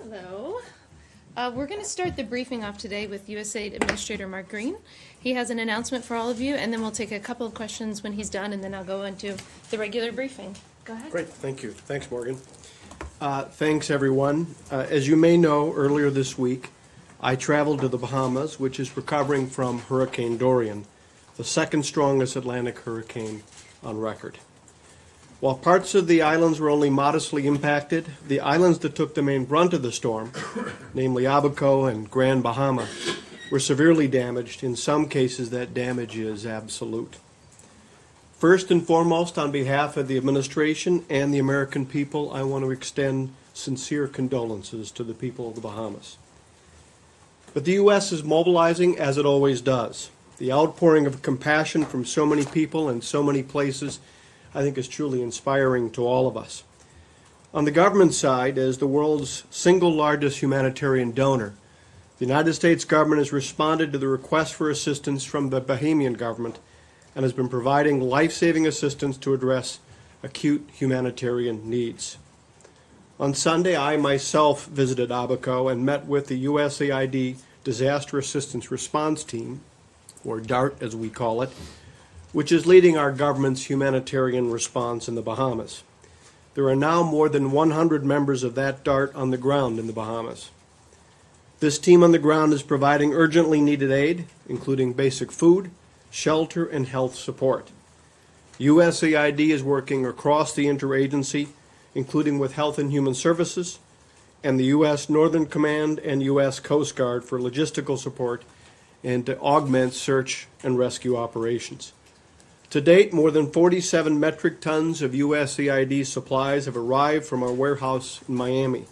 Hello. We're going to start the briefing off today with USAID Administrator Mark Green. He has an announcement for all of you, and then we'll take a couple of questions when he's done, and then I'll go into the regular briefing. Go ahead. Great, thank you. Thanks, Morgan. Thanks, everyone. As you may know, earlier this week, I traveled to the Bahamas, which is recovering from Hurricane Dorian, the second strongest Atlantic hurricane on record. While parts of the islands were only modestly impacted, the islands that took the main brunt of the storm, namely Abaco and Grand Bahama, were severely damaged. In some cases, that damage is absolute. First and foremost, on behalf of the administration and the American people, I want to extend sincere condolences to the people of the Bahamas. But the U.S. is mobilizing as it always does. The outpouring of compassion from so many people in so many places, I think, is truly inspiring to all of us. On the government side, as the world's single largest humanitarian donor, the United States government has responded to the request for assistance from the Bahamian government and has been providing life-saving assistance to address acute humanitarian needs. On Sunday, I myself visited Abaco and met with the USAID Disaster Assistance Response Team, or DART as we call it, which is leading our government's humanitarian response in the Bahamas. There are now more than 100 members of that DART on the ground in the Bahamas. This team on the ground is providing urgently needed aid, including basic food, shelter, and health support. USAID is working across the interagency, including with Health and Human Services and the U.S. Northern Command and U.S. Coast Guard for logistical support and to augment search and rescue operations. To date, more than 47 metric tons of USAID supplies have arrived from our warehouse in Miami.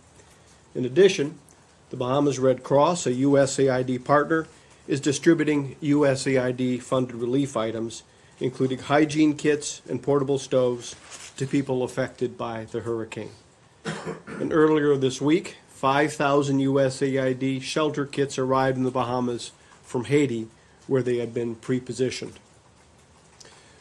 In addition, the Bahamas Red Cross, a USAID partner, is distributing USAID-funded relief items, including hygiene kits and portable stoves, to people affected by the hurricane. And earlier this week, 5,000 USAID shelter kits arrived in the Bahamas from Haiti, where they had been pre-positioned.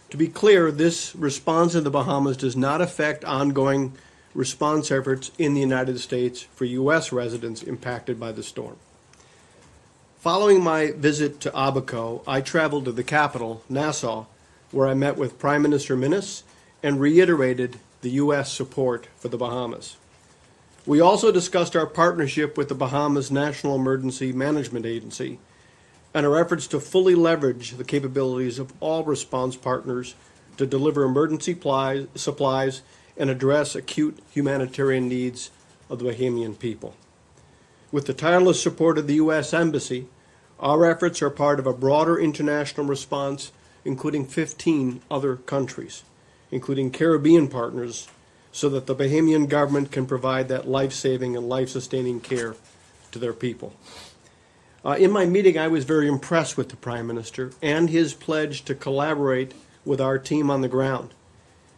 To be clear, this response in the Bahamas does not affect ongoing response efforts in the United States for U.S. residents impacted by the storm. Following my visit to Abaco, I traveled to the capital, Nassau, where I met with Prime Minister Minnis and reiterated the U.S. support for the Bahamas. We also discussed our partnership with the Bahamas National Emergency Management Agency and our efforts to fully leverage the capabilities of all response partners to deliver emergency supplies and address acute humanitarian needs of the Bahamian people. With the tireless support of the U.S. Embassy, our efforts are part of a broader international response, including 15 other countries, including Caribbean partners, so that the Bahamian government can provide that life-saving and life-sustaining care to their people. In my meeting, I was very impressed with the Prime Minister and his pledge to collaborate with our team on the ground.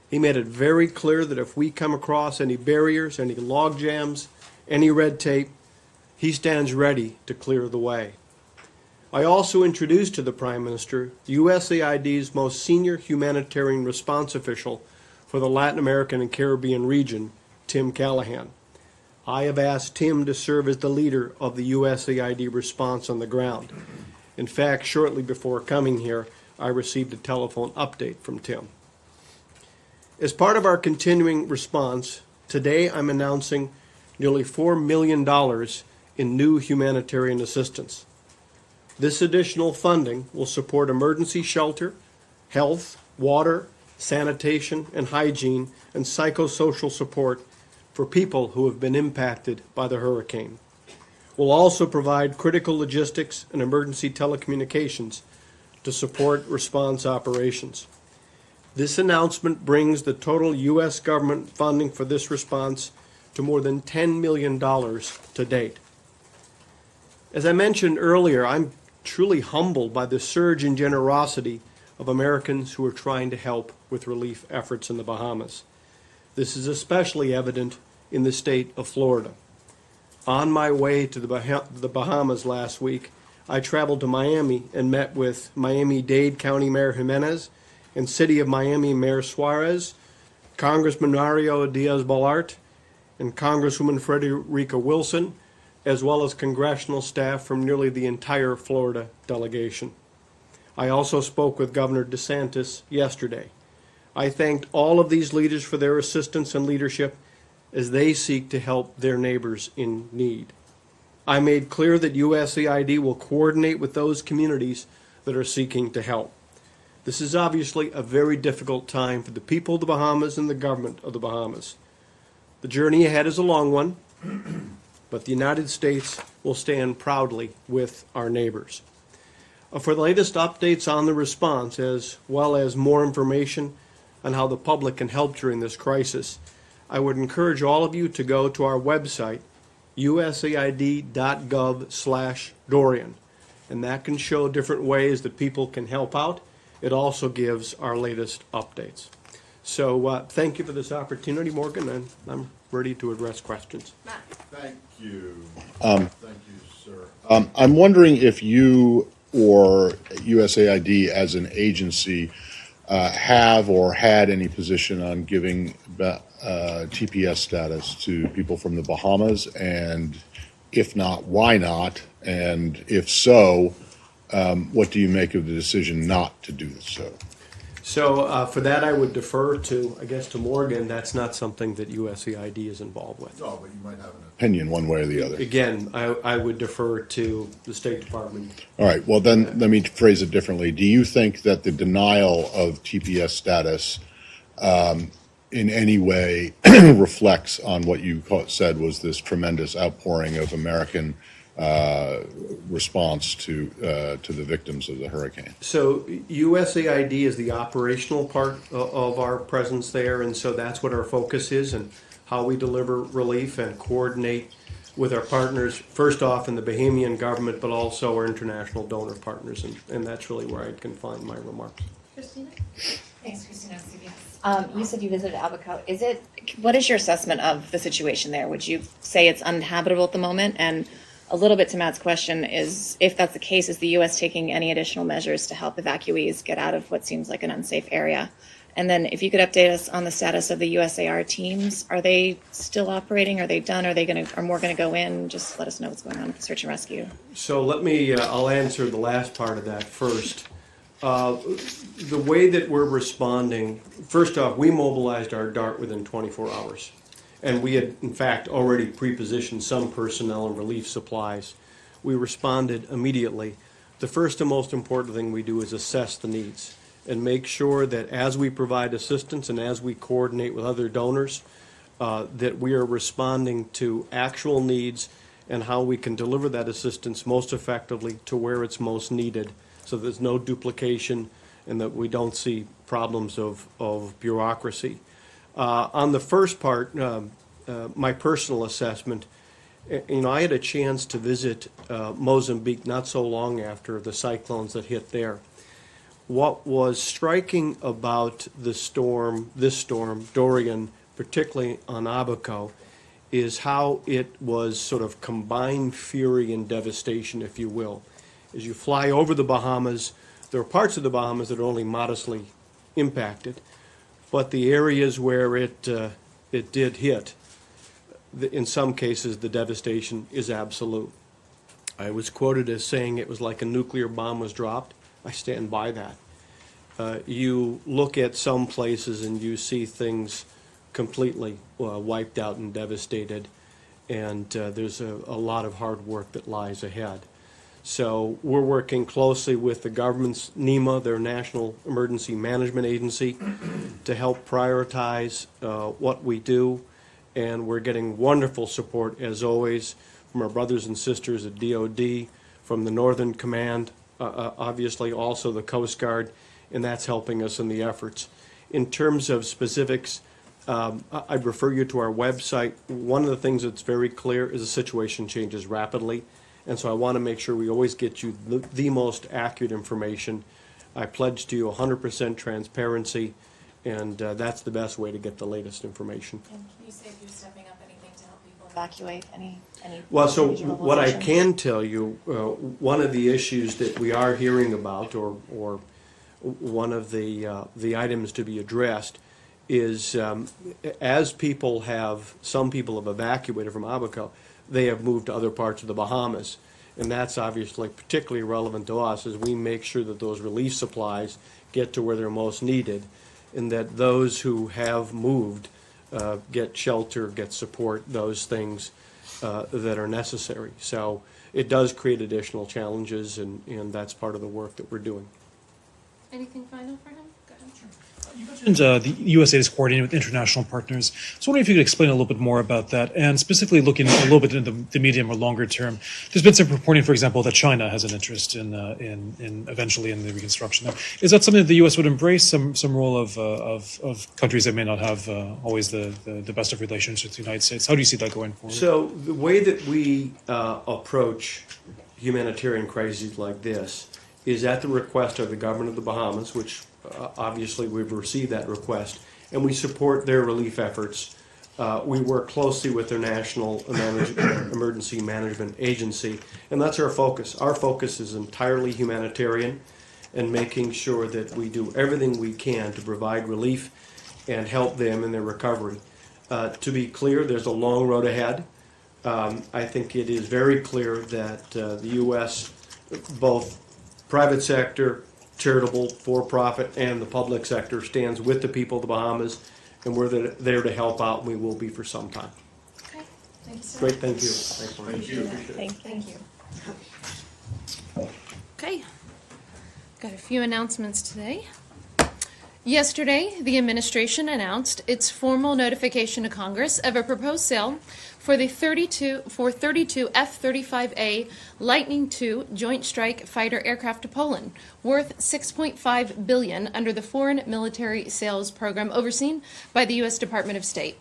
He made it very clear that if we come across any barriers, any log jams, any red tape, he stands ready to clear the way. I also introduced to the Prime Minister USAID's most senior humanitarian response official for the Latin American and Caribbean region, Tim Callahan. I have asked Tim to serve as the leader of the USAID response on the ground. In fact, shortly before coming here, I received a telephone update from Tim. As part of our continuing response, today I'm announcing nearly $4 million in new humanitarian assistance. This additional funding will support emergency shelter, health, water, sanitation, and hygiene, and psychosocial support for people who have been impacted by the hurricane. We'll also provide critical logistics and emergency telecommunications to support response operations. This announcement brings the total U.S. government funding for this response to more than $10 million to date. As I mentioned earlier, I'm truly humbled by the surge in generosity of Americans who are trying to help with relief efforts in the Bahamas. This is especially evident in the state of Florida. On my way to the Bahamas last week, I traveled to Miami and met with Miami-Dade County Mayor Jimenez and City of Miami Mayor Suarez, Congressman Mario Diaz-Balart, and Congresswoman Frederica Wilson, as well as congressional staff from nearly the entire Florida delegation. I also spoke with Governor DeSantis yesterday. I thanked all of these leaders for their assistance and leadership as they seek to help their neighbors in need. I made clear that USAID will coordinate with those communities that are seeking to help. This is obviously a very difficult time for the people of the Bahamas and the government of the Bahamas. The journey ahead is a long one, but the United States will stand proudly with our neighbors. For the latest updates on the response, as well as more information on how the public can help during this crisis, I would encourage all of you to go to our website, usaid.gov/Dorian, and that can show different ways that people can help out. It also gives our latest updates. So thank you for this opportunity, Morgan, and I'm ready to address questions. Thank you. Thank you, sir. I'm wondering if you or USAID as an agency have or had any position on giving TPS status to people from the Bahamas, and if not, why not? And if so, what do you make of the decision not to do so? So for that, I would defer to, I guess, to Morgan. That's not something that USAID is involved with. No, but you might have an Opinion one way or the other. Again, I would defer to the State Department. All right, well then, let me phrase it differently. Do you think that the denial of TPS status in any way reflects on what you said was this tremendous outpouring of American response to the victims of the hurricane? So USAID is the operational part of our presence there, and so that's what our focus is and how we deliver relief and coordinate with our partners, first off in the Bahamian government, but also our international donor partners, and that's really where I'd confine my remarks. Christina? Thanks, Christina, CBS. You said you visited Abaco. What is your assessment of the situation there? Would you say it's uninhabitable at the moment? And a little bit to Matt's question is, if that's the case, is the U.S. taking any additional measures to help evacuees get out of what seems like an unsafe area? And then if you could update us on the status of the USAR teams, are they still operating? Are they done? Are more going to go in? Just let us know what's going on with search and rescue. So let me, I'll answer the last part of that first. The way that we're responding, first off, we mobilized our DART within 24 hours. And we had, in fact, already pre-positioned some personnel and relief supplies. We responded immediately. The first and most important thing we do is assess the needs and make sure that as we provide assistance and as we coordinate with other donors, that we are responding to actual needs and how we can deliver that assistance most effectively to where it's most needed, so there's no duplication and that we don't see problems of bureaucracy. On the first part, my personal assessment, I had a chance to visit Mozambique not so long after the cyclones that hit there. What was striking about this storm, Dorian, particularly on Abaco, is how it was sort of combined fury and devastation, if you will. As you fly over the Bahamas, there are parts of the Bahamas that are only modestly impacted, but the areas where it did hit, in some cases, the devastation is absolute. I was quoted as saying it was like a nuclear bomb was dropped. I stand by that. You look at some places and you see things completely wiped out and devastated, and there's a lot of hard work that lies ahead. So we're working closely with the government's NEMA, their National Emergency Management Agency, to help prioritize what we do, and we're getting wonderful support, as always, from our brothers and sisters at DOD, from the Northern Command, obviously also the Coast Guard, and that's helping us in the efforts. In terms of specifics, I'd refer you to our website. One of the things that's very clear is the situation changes rapidly, and so I want to make sure we always get you the most accurate information. I pledge to you 100% transparency, and that's the best way to get the latest information. And can you say if you're stepping up anything to help people evacuate any Well, so regional what I locations? can tell you, one of the issues that we are hearing about, or one of the items to be addressed, is as some people have evacuated from Abaco, they have moved to other parts of the Bahamas. And that's obviously particularly relevant to us as we make sure that those relief supplies get to where they're most needed, and that those who have moved get shelter, get support, those things that are necessary. So it does create additional challenges, and that's part of the work that we're doing. Anything final for him? Go ahead. You mentioned the USAID is coordinating with international partners. So I wondering if you could explain a little bit more about that, and specifically looking a little bit into the medium or longer term. There's been some reporting, for example, that China has an interest in eventually in the reconstruction there. Is that something that the U.S. would embrace? Some role of countries that may not have always the best of relationships with the United States. How do you see that going forward? So the way that we approach humanitarian crises like this is at the request of the government of the Bahamas, which obviously we've received that request, and we support their relief efforts. We work closely with their National Emergency Management Agency, and that's our focus. Our focus is entirely humanitarian and making sure that we do everything we can to provide relief and help them in their recovery. To be clear, there's a long road ahead. I think it is very clear that the U.S., both private sector, charitable, for-profit, and the public sector stands with the people of the Bahamas, and we're there to help out, and we will be for some time. Okay. Thank you, sir. Great, thank you. Thanks, Mark. Thank you. Thank you. Okay. Got a few announcements today. Yesterday, the administration announced its formal notification to Congress of a proposed sale for 32 F-35A Lightning II Joint Strike Fighter aircraft to Poland, worth $6.5 billion under the Foreign Military Sales Program overseen by the U.S. Department of State.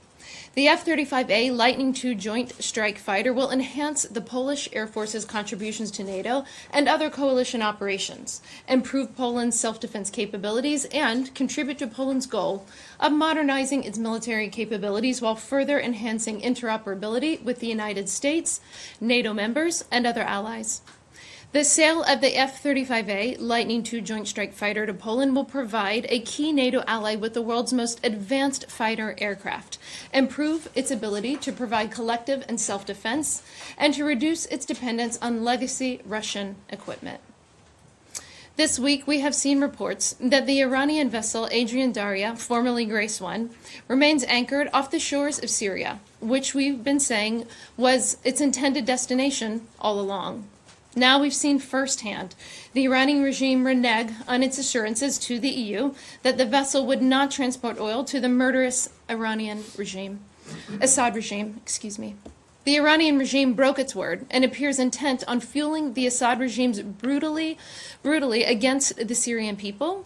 The F-35A Lightning II Joint Strike Fighter will enhance the Polish Air Force's contributions to NATO and other coalition operations, improve Poland's self-defense capabilities, and contribute to Poland's goal of modernizing its military capabilities while further enhancing interoperability with the United States, NATO members, and other allies. The sale of the F-35A Lightning II Joint Strike Fighter to Poland will provide a key NATO ally with the world's most advanced fighter aircraft, improve its ability to provide collective and self-defense, and to reduce its dependence on legacy Russian equipment. This week, we have seen reports that the Iranian vessel Adrian Darya, formerly Grace 1, remains anchored off the shores of Syria, which we've been saying was its intended destination all along. Now we've seen firsthand the Iranian regime renege on its assurances to the EU that the vessel would not transport oil to the murderous Assad regime. The Iranian regime broke its word and appears intent on fueling the Assad regime's brutally against the Syrian people,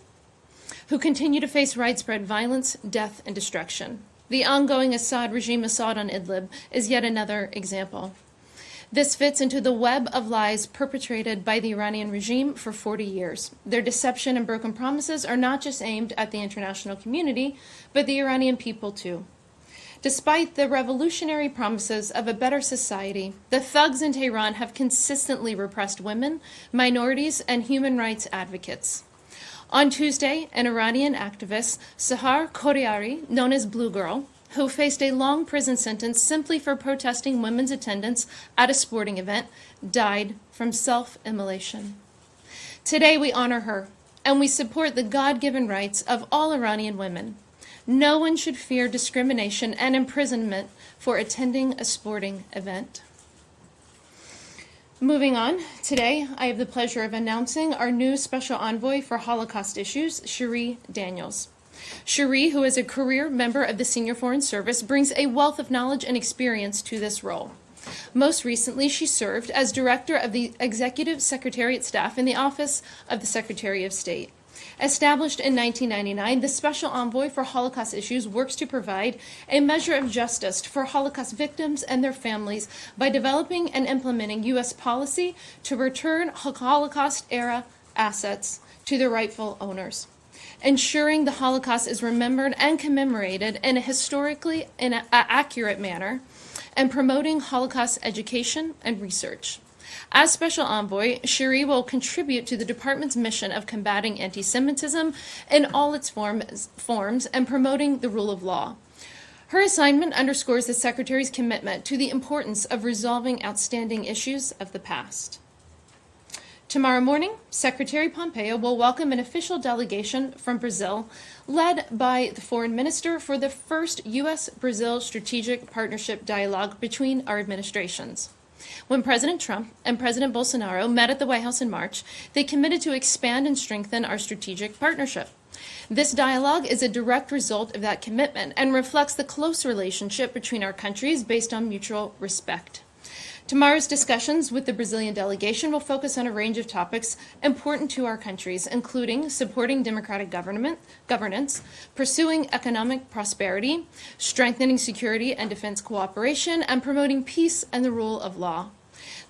who continue to face widespread violence, death, and destruction. The ongoing Assad regime assault on Idlib is yet another example. This fits into the web of lies perpetrated by the Iranian regime for 40 years. Their deception and broken promises are not just aimed at the international community, but the Iranian people too. Despite the revolutionary promises of a better society, the thugs in Tehran have consistently repressed women, minorities, and human rights advocates. On Tuesday, an Iranian activist, Sahar Khoryari, known as Blue Girl, who faced a long prison sentence simply for protesting women's attendance at a sporting event, died from self-immolation. Today we honor her, and we support the God-given rights of all Iranian women. No one should fear discrimination and imprisonment for attending a sporting event. Moving on, today I have the pleasure of announcing our new Special Envoy for Holocaust Issues, Cherie Daniels. Cherie, who is a career member of the Senior Foreign Service, brings a wealth of knowledge and experience to this role. Most recently, she served as Director of the Executive Secretariat Staff in the Office of the Secretary of State. Established in 1999, the Special Envoy for Holocaust Issues works to provide a measure of justice for Holocaust victims and their families by developing and implementing U.S. policy to return Holocaust-era assets to their rightful owners, ensuring the Holocaust is remembered and commemorated in a historically accurate manner, and promoting Holocaust education and research. As Special Envoy, Cherie will contribute to the department's mission of combating anti-Semitism in all its forms and promoting the rule of law. Her assignment underscores the Secretary's commitment to the importance of resolving outstanding issues of the past. Tomorrow morning, Secretary Pompeo will welcome an official delegation from Brazil, led by the Foreign Minister, for the first U.S.-Brazil Strategic Partnership Dialogue between our administrations. When President Trump and President Bolsonaro met at the White House in March, they committed to expand and strengthen our strategic partnership. This dialogue is a direct result of that commitment and reflects the close relationship between our countries based on mutual respect. Tomorrow's discussions with the Brazilian delegation will focus on a range of topics important to our countries, including supporting democratic governance, pursuing economic prosperity, strengthening security and defense cooperation, and promoting peace and the rule of law.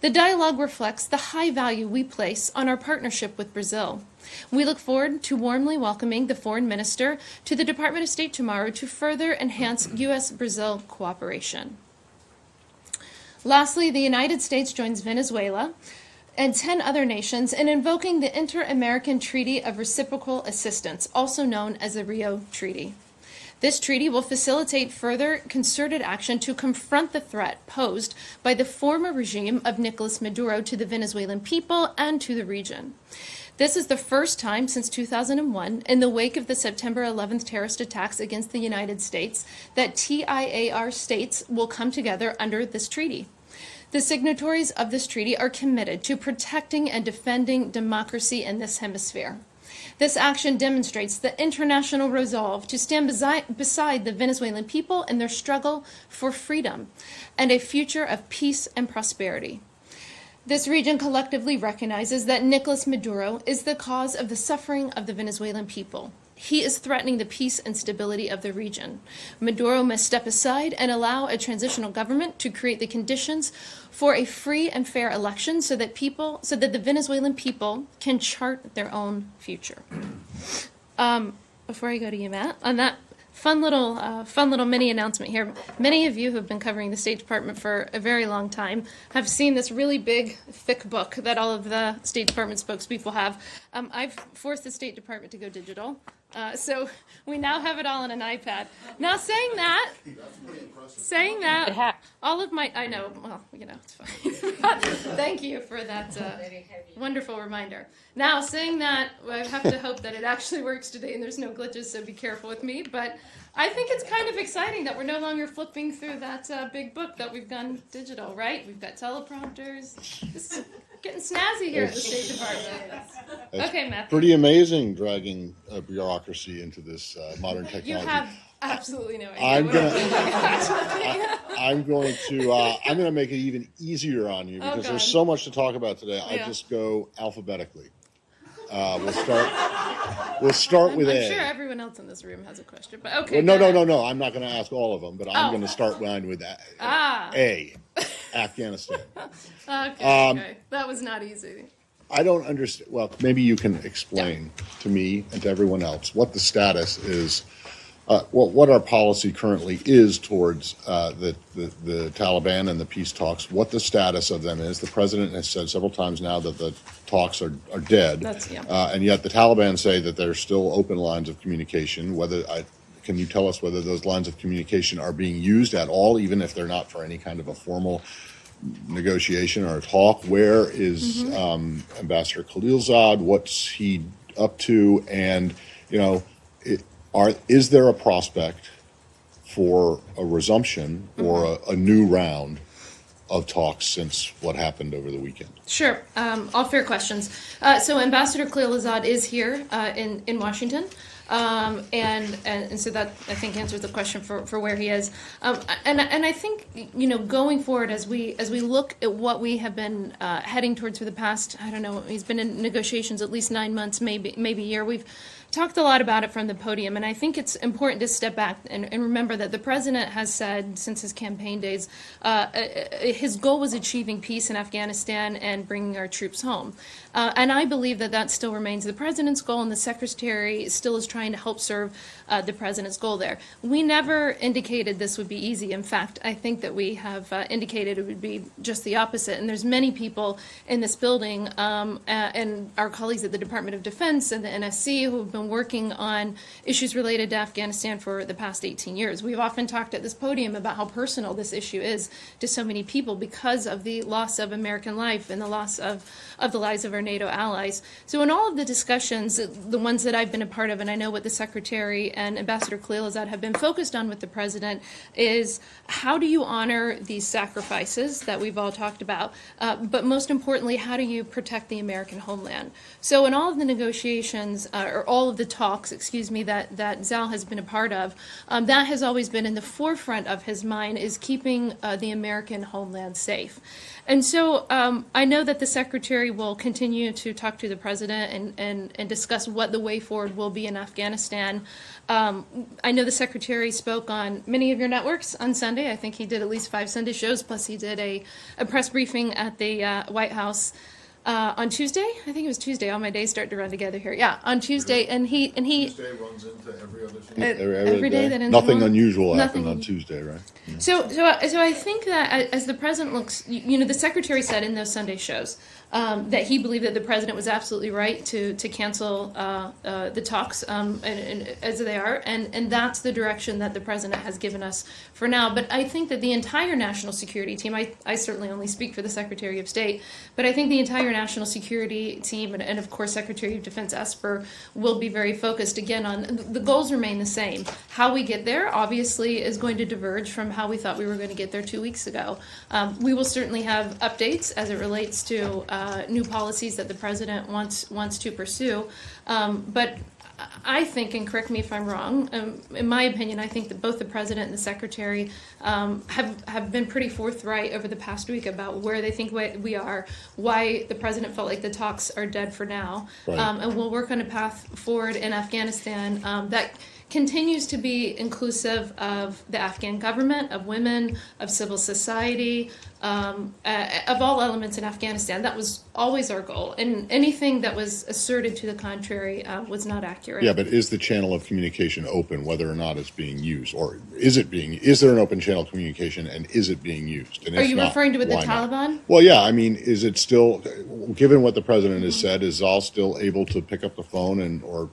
The dialogue reflects the high value we place on our partnership with Brazil. We look forward to warmly welcoming the Foreign Minister to the Department of State tomorrow to further enhance U.S.-Brazil cooperation. Lastly, the United States joins Venezuela and 10 other nations in invoking the Inter-American Treaty of Reciprocal Assistance, also known as the Rio Treaty. This treaty will facilitate further concerted action to confront the threat posed by the former regime of Nicolas Maduro to the Venezuelan people and to the region. This is the first time since 2001, in the wake of the September 11th terrorist attacks against the United States, that TIAR states will come together under this treaty. The signatories of this treaty are committed to protecting and defending democracy in this hemisphere. This action demonstrates the international resolve to stand beside the Venezuelan people in their struggle for freedom and a future of peace and prosperity. This region collectively recognizes that Nicolas Maduro is the cause of the suffering of the Venezuelan people. He is threatening the peace and stability of the region. Maduro must step aside and allow a transitional government to create the conditions for a free and fair election so that the Venezuelan people can chart their own future. Before I go to you, Matt, on that fun little mini announcement here. Many of you who have been covering the State Department for a very long time have seen this really big, thick book that all of the State Department spokespeople have. I've forced the State Department to go digital, so we now have it all on an iPad. Now, saying that, all of my, I know, well, it's fine. Thank you for that wonderful reminder. Now, saying that, I have to hope that it actually works today and there's no glitches, so be careful with me. But I think it's kind of exciting that we're no longer flipping through that big book that we've gone digital, right? We've got teleprompters. This is getting snazzy here at the State Department. Okay, Matt. Pretty amazing dragging a bureaucracy into this modern technology. You have absolutely no idea. I'm going to make it even easier on you because there's so much to talk about today. Yeah. I'll just go alphabetically. We'll start with A. I'm sure everyone else in this room has a question, but okay. Well, no. I'm not going to ask all of them, but I'm going to start mine with A. Afghanistan. Okay. That was not easy. I don't understand. Well, maybe you can explain to me and to everyone else what the status is, what our policy currently is towards the Taliban and the peace talks, what the status of them is. The president has said several times now that the talks are dead, and yet the Taliban say that there's still open lines of communication. Can you tell us whether those lines of communication are being used at all, even if they're not for any kind of a formal negotiation or a talk? Where is Ambassador Khalilzad? What's he up to? And, is there a prospect for a resumption or a new round of talks since what happened over the weekend? Sure. All fair questions. So Ambassador Khalilzad is here in Washington. And so that, I think, answers the question for where he is. And I think, going forward as we look at what we have been heading towards for the past, I don't know, he's been in negotiations at least 9 months, maybe a year. We've talked a lot about it from the podium, and I think it's important to step back and remember that the president has said since his campaign days, his goal was achieving peace in Afghanistan and bringing our troops home. And I believe that that still remains the president's goal, and the secretary still is trying to help serve the president's goal there. We never indicated this would be easy. In fact, I think that we have indicated it would be just the opposite. And there's many people in this building and our colleagues at the Department of Defense and the NSC who have been working on issues related to Afghanistan for the past 18 years. We've often talked at this podium about how personal this issue is to so many people because of the loss of American life and the loss of the lives of our NATO allies. So in all of the discussions, the ones that I've been a part of, and I know what the Secretary and Ambassador Khalilzad have been focused on with the President, is how do you honor these sacrifices that we've all talked about, but most importantly, how do you protect the American homeland? So in all of the negotiations, or all of the talks, excuse me, that Zal has been a part of, that has always been in the forefront of his mind, is keeping the American homeland safe. And so I know that the Secretary will continue to talk to the President and discuss what the way forward will be in Afghanistan. I know the Secretary spoke on many of your networks on Sunday. I think he did at least 5 Sunday shows, plus he did a press briefing at the White House on Tuesday. I think it was Tuesday. All my days start to run together here. Yeah, on Tuesday, and he Tuesday runs into every other Tuesday. every day that ends Nothing one. unusual Nothing happened on Tuesday, right? So I think that as the president looks, the secretary said in those Sunday shows that he believed that the president was absolutely right to cancel the talks and as they are, and that's the direction that the president has given us for now. But I think that the entire national security team, I certainly only speak for the Secretary of State, but I think the entire national security team and of course Secretary of Defense Esper will be very focused again on the goals remain the same. How we get there obviously is going to diverge from how we thought we were going to get there 2 weeks ago. We will certainly have updates as it relates to new policies that the president wants to pursue, but I think, and correct me if I'm wrong, in my opinion, I think that both the president and the secretary have been pretty forthright over the past week about where they think we are, why the president felt like the talks are dead for now, Right. And we'll work on a path forward in Afghanistan that continues to be inclusive of the Afghan government, of women, of civil society, of all elements in Afghanistan. That was always our goal, and anything that was asserted to the contrary was not accurate. Yeah, but is the channel of communication open, whether or not it's being used, or is there an open channel of communication, and is it being used? And Are if you not, referring to with the why not? Taliban? Well, yeah, I mean, is it still, given what the president has said, is Zal still able to pick up the phone or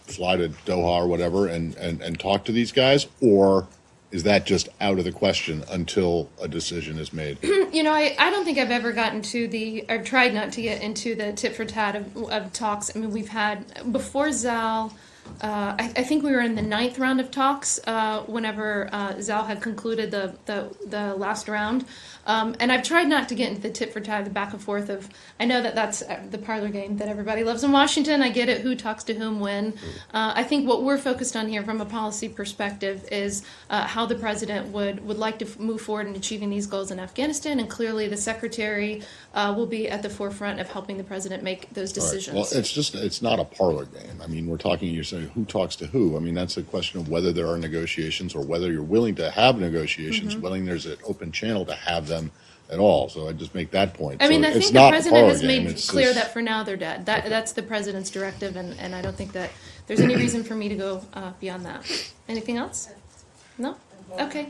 fly to Doha or whatever and talk to these guys, or is that just out of the question until a decision is made? I don't think I've ever gotten to I've tried not to get into the tit for tat of talks. I mean, we've had, before Zal, I think we were in the 9th round of talks whenever Zal had concluded the last round. And I've tried not to get into the tit for tat, the back and forth of, I know that that's the parlor game that everybody loves in Washington. I get it, who talks to whom when. I think what we're focused on here from a policy perspective is how the president would like to move forward in achieving these goals in Afghanistan. And clearly the secretary will be at the forefront of helping the president make those decisions. Well, it's not a parlor game. I mean, you're saying who talks to who. I mean, that's a question of whether there are negotiations or whether you're willing to have negotiations, whether there's an open channel to have them at all. So I just make that point. I mean, So I it's think the not a president parlor has game. made It's clear just- that for now they're dead. That's the president's directive, and I don't think that there's any reason for me to go beyond that. Anything else? No? Okay.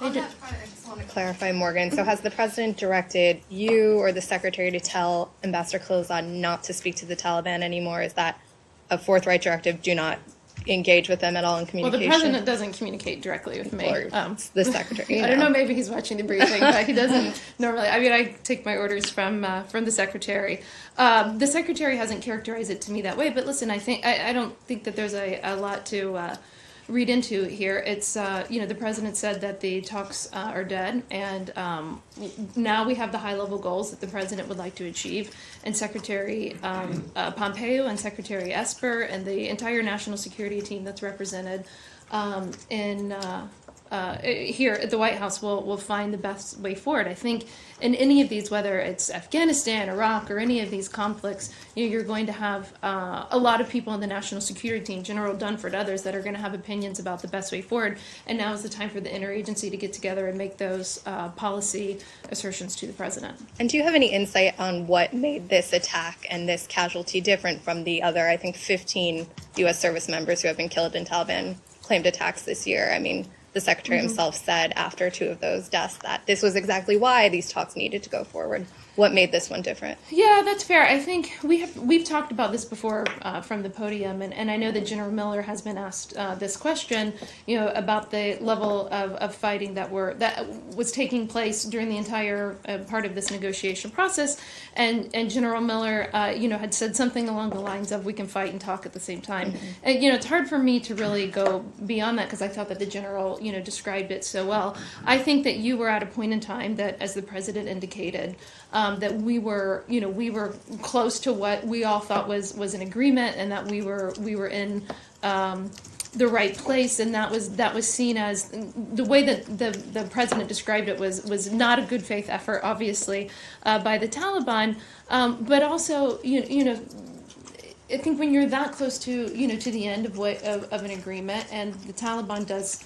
On that front, I just want to clarify, Morgan. So has the president directed you or the secretary to tell Ambassador Khalilzad not to speak to the Taliban anymore? Is that a forthright directive? Do not engage with them at all in Well, communication? the president doesn't communicate directly with me. Or the secretary. I don't know, maybe he's watching the briefing, but he doesn't normally. I mean, I take my orders from the secretary. The secretary hasn't characterized it to me that way, but listen, I don't think that there's a lot to read into here. It's, the president said that the talks are dead, and now we have the high-level goals that the president would like to achieve, and Secretary Pompeo and Secretary Esper and the entire national security team that's represented in here at the White House will find the best way forward. I think in any of these, whether it's Afghanistan, Iraq, or any of these conflicts, you're going to have a lot of people on the national security team, General Dunford, others, that are going to have opinions about the best way forward. And now is the time for the interagency to get together and make those policy assertions to the president. And do you have any insight on what made this attack and this casualty different from the other, I think, 15 U.S. service members who have been killed in Taliban claimed attacks this year? I mean, the secretary himself said after 2 of those deaths that this was exactly why these talks needed to go forward. What made this one different? Yeah, that's fair. I think we've talked about this before from the podium, and I know that General Miller has been asked this question, about the level of fighting that was taking place during the entire part of this negotiation process, and General Miller, had said something along the lines of, "We can fight and talk at the same time." And it's hard for me to really go beyond that because I thought that the general, described it so well. I think that you were at a point in time that, as the president indicated, that we were close to what we all thought was an agreement, and that we were in the right place, and that was seen as the way that the president described it was not a good faith effort, obviously, by the Taliban, but also I think when you're that close to to the end of an agreement, and the Taliban does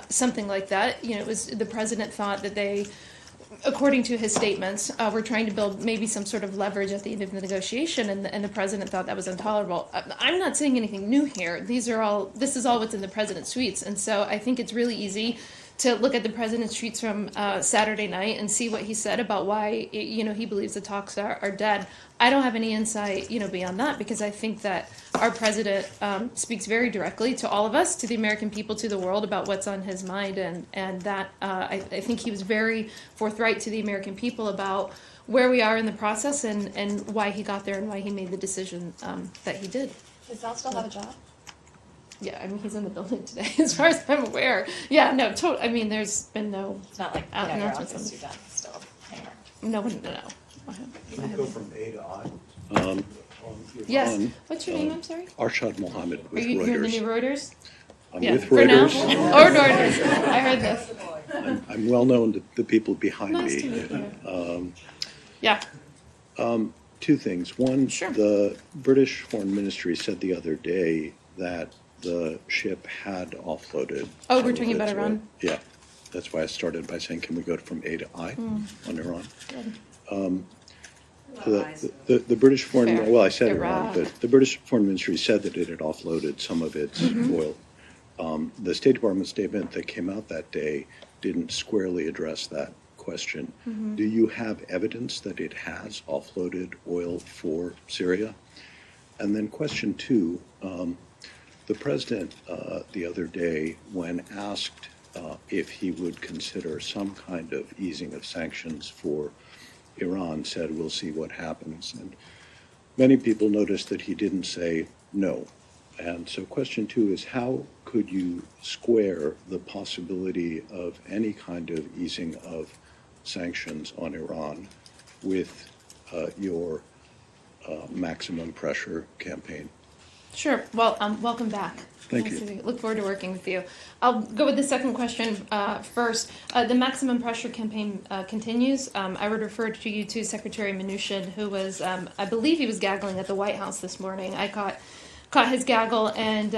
something like that, it was the president thought that they, according to his statements, were trying to build maybe some sort of leverage at the end of the negotiation, and the president thought that was intolerable. I'm not saying anything new here. This is all what's in the president's tweets, and so I think it's really easy to look at the president's tweets from Saturday night and see what he said about why he believes the talks are dead. I don't have any insight beyond that, because I think that our president speaks very directly to all of us, to the American people, to the world, about what's on his mind, and that I think he was very forthright to the American people about where we are in the process and why he got there and why he made the decision that he did. Does Sal still have a job? Yeah, I mean, he's in the building today, as far as I'm aware. Yeah, no, I mean, there's been no. It's not like, you're on to that still anymore. No. Can you go from A to I? Yes. What's your name? I'm sorry. Arshad Mohammed Are with you're the Reuters. new Reuters? I'm Yeah. with For now. Reuters. Or Reuters. I heard this. I'm well known to the people behind Nice me. to meet you. Yeah. 2 things. One, Sure. the British Foreign Ministry said the other day that the ship had offloaded. Oh, some we're of talking about its Iran? oil. Yeah. That's why I started by saying, can we go from A to I on Iran? The British Foreign, Fair. well, I said Iraq. Iran, but the British Foreign Ministry said that it had offloaded some of its oil. The State Department statement that came out that day didn't squarely address that question. Do you have evidence that it has offloaded oil for Syria? And then question 2, the president the other day, when asked if he would consider some kind of easing of sanctions for Iran, said, we'll see what happens. And many people noticed that he didn't say no. And so question 2 is, how could you square the possibility of any kind of easing of sanctions on Iran with your maximum pressure campaign? Sure. Well, welcome back. Thank Nice you. to look forward to working with you. I'll go with the second question first. The maximum pressure campaign continues. I would refer to you to Secretary Mnuchin, who was, I believe he was gaggling at the White House this morning. I caught his gaggle, and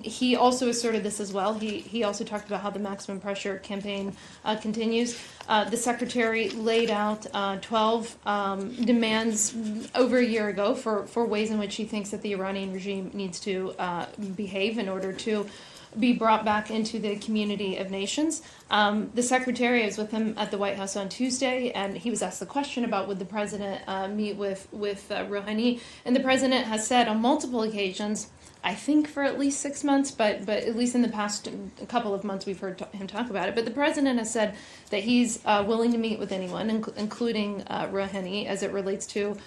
he also asserted this as well. He also talked about how the maximum pressure campaign continues. The secretary laid out 12 demands over a year ago for ways in which he thinks that the Iranian regime needs to behave in order to be brought back into the community of nations. The secretary was with him at the White House on Tuesday, and he was asked the question about would the president meet with Rouhani, and the president has said on multiple occasions, I think for at least 6 months, but at least in the past couple of months we've heard him talk about it. But the president has said that he's willing to meet with anyone, including Rouhani, as it relates to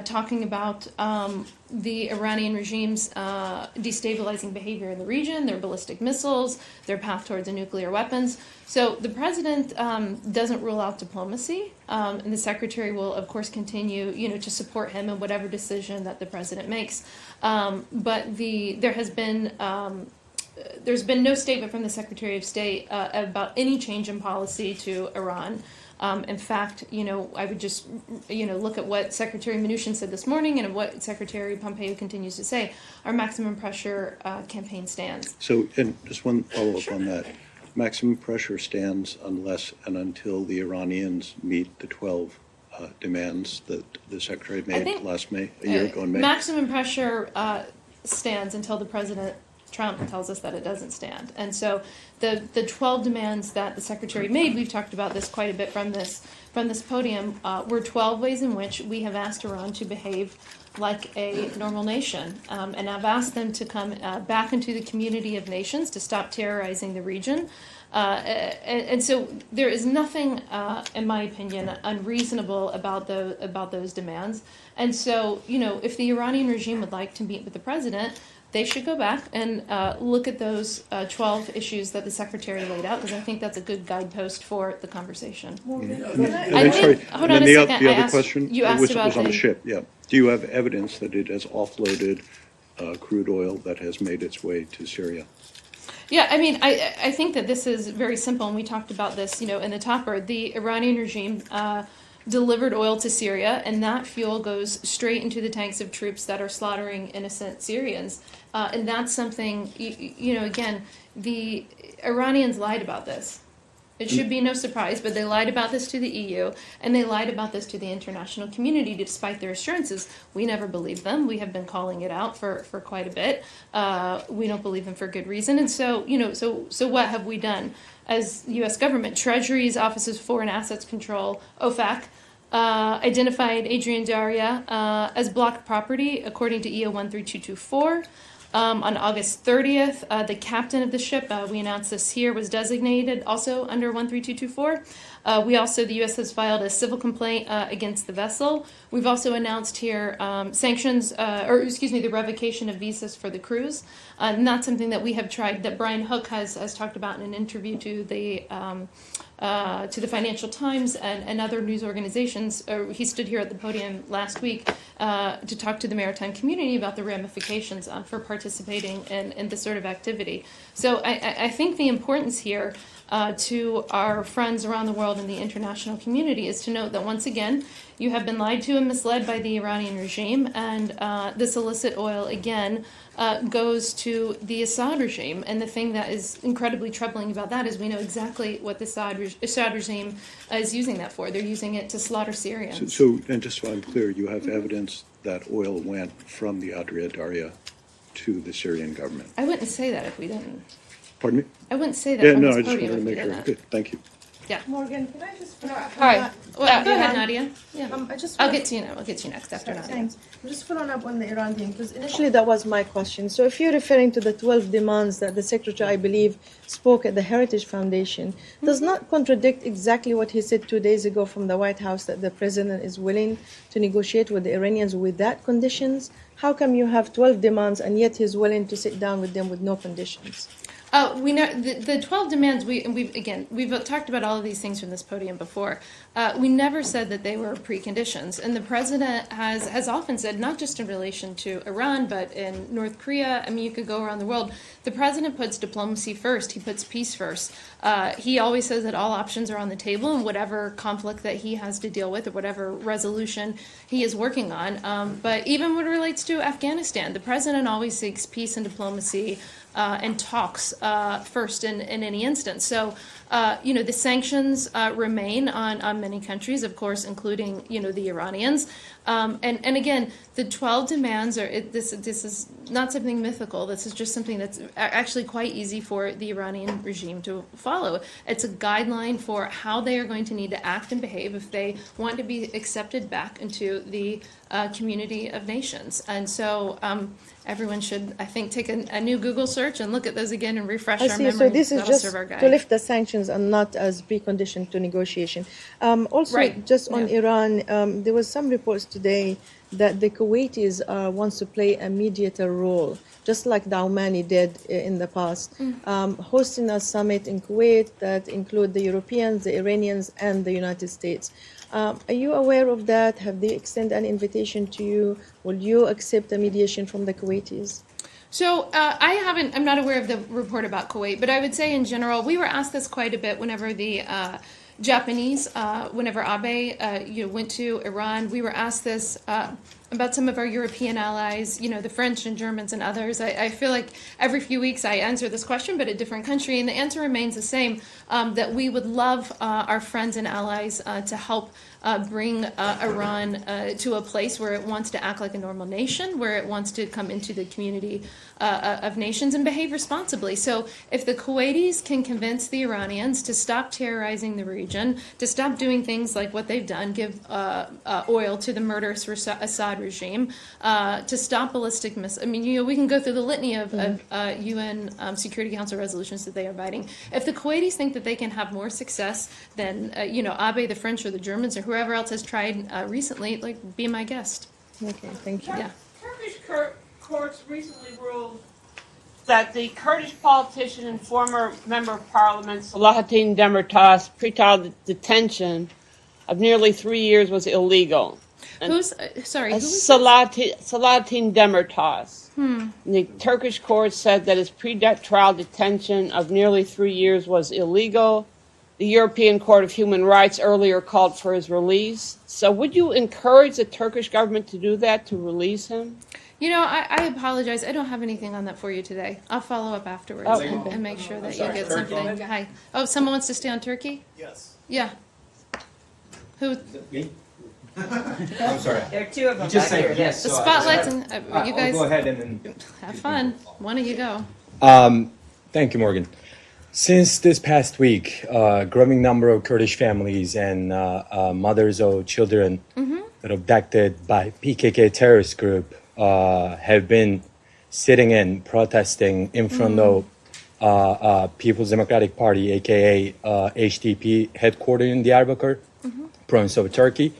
talking about the Iranian regime's destabilizing behavior in the region, their ballistic missiles, their path towards nuclear weapons. So the president doesn't rule out diplomacy, and the secretary will, of course, continue, to support him in whatever decision that the president makes. But there has been there's been no statement from the Secretary of State about any change in policy to Iran. In fact, I would just, look at what Secretary Mnuchin said this morning and what Secretary Pompeo continues to say. Our maximum pressure campaign stands. So, and just one follow-up on that. Maximum pressure stands unless and until the Iranians meet the 12 demands that the Secretary made last May, a year ago in May? Maximum pressure stands until the President Trump tells us that it doesn't stand. And so the 12 demands that the Secretary made, we've talked about this quite a bit from this podium, were 12 ways in which we have asked Iran to behave like a normal nation. And I've asked them to come back into the community of nations to stop terrorizing the region. And so there is nothing, in my opinion, unreasonable about those demands. And so, if the Iranian regime would like to meet with the president, they should go back and look at those 12 issues that the Secretary laid out, because I think that's a good guidepost for the conversation. And then the other question was on the ship, yeah. Do you have evidence that it has offloaded crude oil that has made its way to Syria? Yeah, I think that this is very simple, and we talked about this, in the topper. The Iranian regime delivered oil to Syria, and that fuel goes straight into the tanks of troops that are slaughtering innocent Syrians. And that's something, again, the Iranians lied about this. It should be no surprise, but they lied about this to the EU, and they lied about this to the international community, despite their assurances. We never believed them. We have been calling it out for quite a bit. We don't believe them for good reason. And so, so what have we done? As U.S. government, Treasury's Office of Foreign Assets Control, OFAC, identified Adrian Daria as blocked property according to EO 13224. On August 30th, the captain of the ship, we announced this here, was designated also under 13224. The U.S. has filed a civil complaint against the vessel. We've also announced here sanctions, the revocation of visas for the crews. Not something that we have tried, that Brian Hook has talked about in an interview to the Financial Times and other news organizations. He stood here at the podium last week to talk to the maritime community about the ramifications for participating in this sort of activity. So I think the importance here to our friends around the world in the international community is to note that, once again, you have been lied to and misled by the Iranian regime, and this illicit oil, again, goes to the Assad regime. And the thing that is incredibly troubling about that is we know exactly what the Assad regime is using that for. They're using it to slaughter Syrians. So, and just so I'm clear, you have evidence that oil went from the Adria Daria to the Syrian government? I wouldn't say that if we didn't. Pardon me? I wouldn't say that Yeah, from no, this I just podium wanted to if we make sure. didn't. Good, thank you. Yeah. Morgan, can I just follow up? Hi. Well, go ahead, ahead. Nadia. Yeah. I'll get to you now. I'll get to you next after Nadia. Thanks. I'm just following up on the Iran thing, because initially that was my question. So if you're referring to the 12 demands that the Secretary, I believe, spoke at the Heritage Foundation, does not contradict exactly what he said 2 days ago from the White House, that the President is willing to negotiate with the Iranians with that conditions? How come you have 12 demands and yet he's willing to sit down with them with no conditions? We know the 12 demands. We've talked about all of these things from this podium before. We never said that they were preconditions, and the president has often said, not just in relation to Iran, but in North Korea. I mean, you could go around the world. The president puts diplomacy first. He puts peace first. He always says that all options are on the table, and whatever conflict that he has to deal with, or whatever resolution he is working on. But even when it relates to Afghanistan, the president always seeks peace and diplomacy and talks first in any instance. So, the sanctions remain on many countries, of course, including, the Iranians. And again, the 12 demands this is not something mythical. This is just something that's actually quite easy for the Iranian regime to follow. It's a guideline for how they are going to need to act and behave if they want to be accepted back into the community of nations. And so everyone should, I think, take a new Google search and look at those again and refresh our memory. So this is That'll just serve our guide. to lift the sanctions and not as precondition to negotiation. Also, Right. just on Yeah. Iran, there was some reports today that the Kuwaitis wants to play a mediator role, just like the Omani did in the past, hosting a summit in Kuwait that include the Europeans, the Iranians, and the United States. Are you aware of that? Have they extended an invitation to you? Will you accept a mediation from the Kuwaitis? So I'm not aware of the report about Kuwait, but I would say in general, we were asked this quite a bit whenever the Japanese, whenever Abe went to Iran, we were asked this about some of our European allies, the French and Germans and others. I feel like every few weeks I answer this question, but a different country, and the answer remains the same, that we would love our friends and allies to help bring Iran to a place where it wants to act like a normal nation, where it wants to come into the community of nations and behave responsibly. So if the Kuwaitis can convince the Iranians to stop terrorizing the region, to stop doing things like what they've done, give oil to the murderous Assad regime, to stop ballistic missiles. I mean, we can go through the litany of UN Security Council resolutions that they are writing. If the Kuwaitis think that they can have more success than, Abe, the French, or the Germans, or whoever else has tried recently, be my guest. Okay, thank you. Yeah. Turkish courts recently ruled that the Kurdish politician and former member of parliament Selahattin Demirtas' pretrial detention of nearly 3 years was illegal. Who's sorry? Who was Selahattin Demirtas. The Turkish court said that his pre-trial detention of nearly 3 years was illegal. The European Court of Human Rights earlier called for his release. So would you encourage the Turkish government to do that, to release him? I apologize. I don't have anything on that for you today. I'll follow up afterwards and make sure that you get something. Hi. Oh, someone wants to stay on Turkey? Yes. Yeah. Who? Me? I'm sorry. There are two of them. You just back said here. yes. The so spotlight's in. You I'll guys go ahead and then. have fun. One of you go. Thank you, Morgan. Since this past week, a growing number of Kurdish families and mothers of children that are abducted by PKK terrorist group have been sitting and protesting in front of People's Democratic Party, aka HDP, headquartered in Diyarbakir, province of Turkey.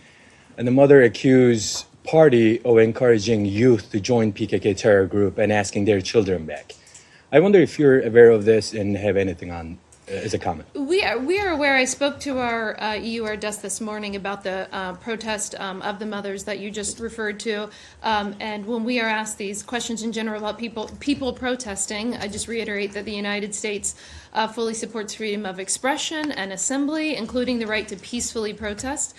And the mother accused party of encouraging youth to join PKK terror group and asking their children back. I wonder if you're aware of this and have anything on as a comment. We are aware. I spoke to our EUR desk this morning about the protest of the mothers that you just referred to, and when we are asked these questions in general about people protesting, I just reiterate that the United States fully supports freedom of expression and assembly, including the right to peacefully protest.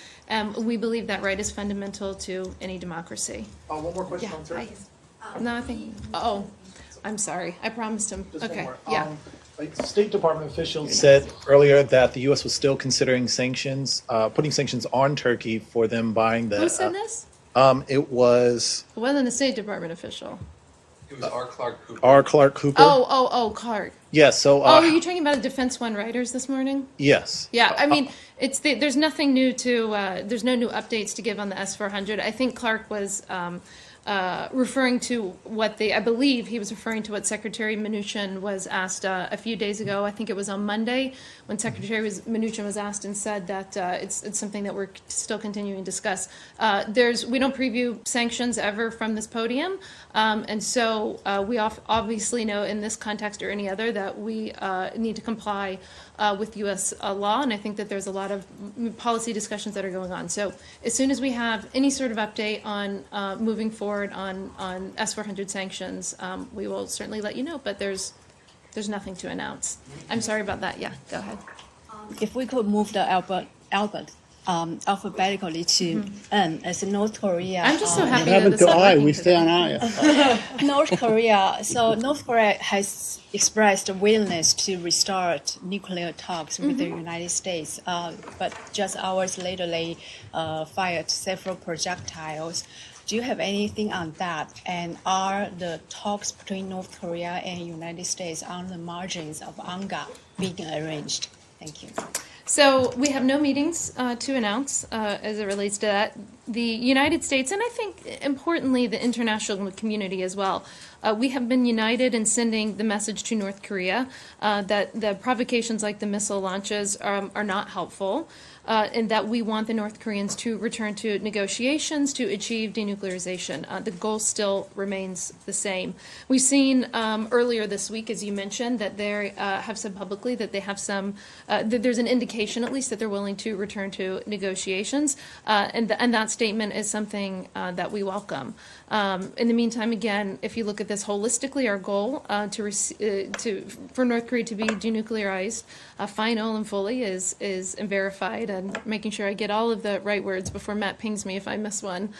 We believe that right is fundamental to any democracy. One more question on Turkey. No, I think. I'm sorry. I promised him. Just one Okay. more. Yeah. State Department officials said earlier that the U.S. was still considering sanctions, putting sanctions on Turkey for them buying the. Who said this? It was. It wasn't a State Department official. It was R. Clark Cooper. R. Clark Cooper. Oh, Clark. Yes. So. Are you talking about a Defense One writers this morning? Yes. Yeah, I mean, there's nothing new to. There's no new updates to give on the S-400. I think Clark was. Referring to I believe he was referring to what Secretary Mnuchin was asked a few days ago. I think it was on Monday when Secretary Mnuchin was asked and said that it's something that we're still continuing to discuss. We don't preview sanctions ever from this podium, and so we obviously know in this context or any other that we need to comply with U.S. law, and I think that there's a lot of policy discussions that are going on. So as soon as we have any sort of update on moving forward on S-400 sanctions, we will certainly let you know, but there's nothing to announce. I'm sorry about that. Yeah, go ahead. If we could move the alphabetically to N as in North Korea. I'm just so happy What happened that to this is I? working We today. stay on I. North Korea. So North Korea has expressed a willingness to restart nuclear talks with the United States, but just hours later they fired several projectiles. Do you have anything on that? And are the talks between North Korea and United States on the margins of UNGA being arranged? Thank you. So we have no meetings to announce as it relates to that. The United States, and I think importantly the international community as well, we have been united in sending the message to North Korea that the provocations like the missile launches are not helpful. and that we want the North Koreans to return to negotiations to achieve denuclearization. The goal still remains the same. We've seen earlier this week, as you mentioned, that they have said publicly that they have some, that there's an indication at least that they're willing to return to negotiations, and that statement is something that we welcome. In the meantime, again, if you look at this holistically, our goal for North Korea to be denuclearized, final and fully, is verified, and making sure I get all of the right words before Matt pings me if I miss one,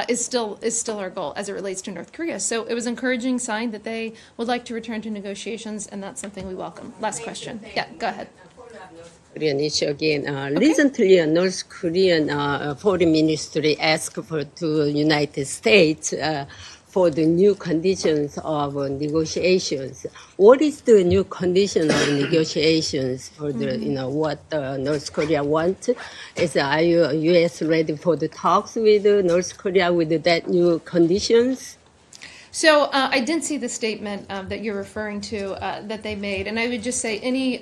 is still our goal as it relates to North Korea. So it was an encouraging sign that they would like to return to negotiations, and that's something we welcome. Last question. Yeah, go ahead. Korean issue again. Recently, a North Korean foreign ministry asked to United States for the new conditions of negotiations. What is the new condition of negotiations for the, what North Korea wants? Are U.S. ready for the talks with North Korea with that new conditions? So I did see the statement that you're referring to that they made, and I would just say any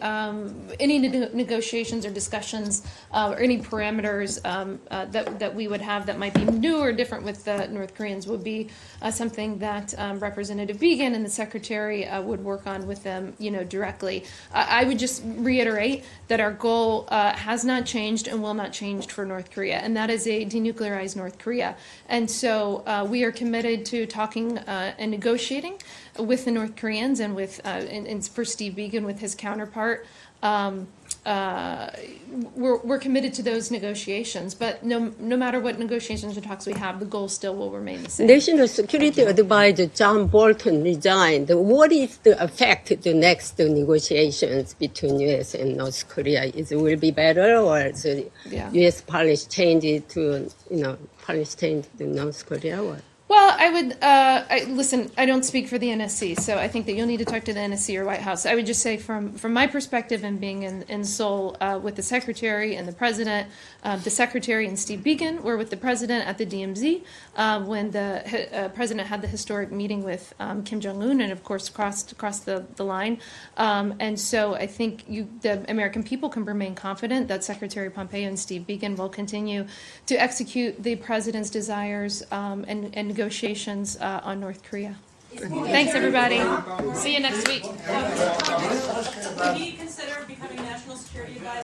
negotiations or discussions or any parameters that we would have that might be new or different with the North Koreans would be something that Representative Began and the Secretary would work on with them, directly. I would just reiterate that our goal has not changed and will not change for North Korea, and that is a denuclearized North Korea. And so we are committed to talking and negotiating with the North Koreans and with, and for Steve Biegun with his counterpart. We're committed to those negotiations, but no matter what negotiations or talks we have, the goal still will remain the same. National Security Advisor John Bolton resigned. What is the effect of the next negotiations between U.S. and North Korea? Will it be better, or is the U.S. policy change to North Korea? Or? Well, I would listen. I don't speak for the NSC, so I think that you'll need to talk to the NSC or White House. I would just say, from my perspective, and being in Seoul with the Secretary and the President, the Secretary and Steve Biegun were with the President at the DMZ when the President had the historic meeting with Kim Jong-un, and of course crossed the line. And so I think the American people can remain confident that Secretary Pompeo and Steve Biegun will continue to execute the President's desires and negotiations on North Korea. Thanks, everybody. See you next week. Would he consider becoming national security advisor?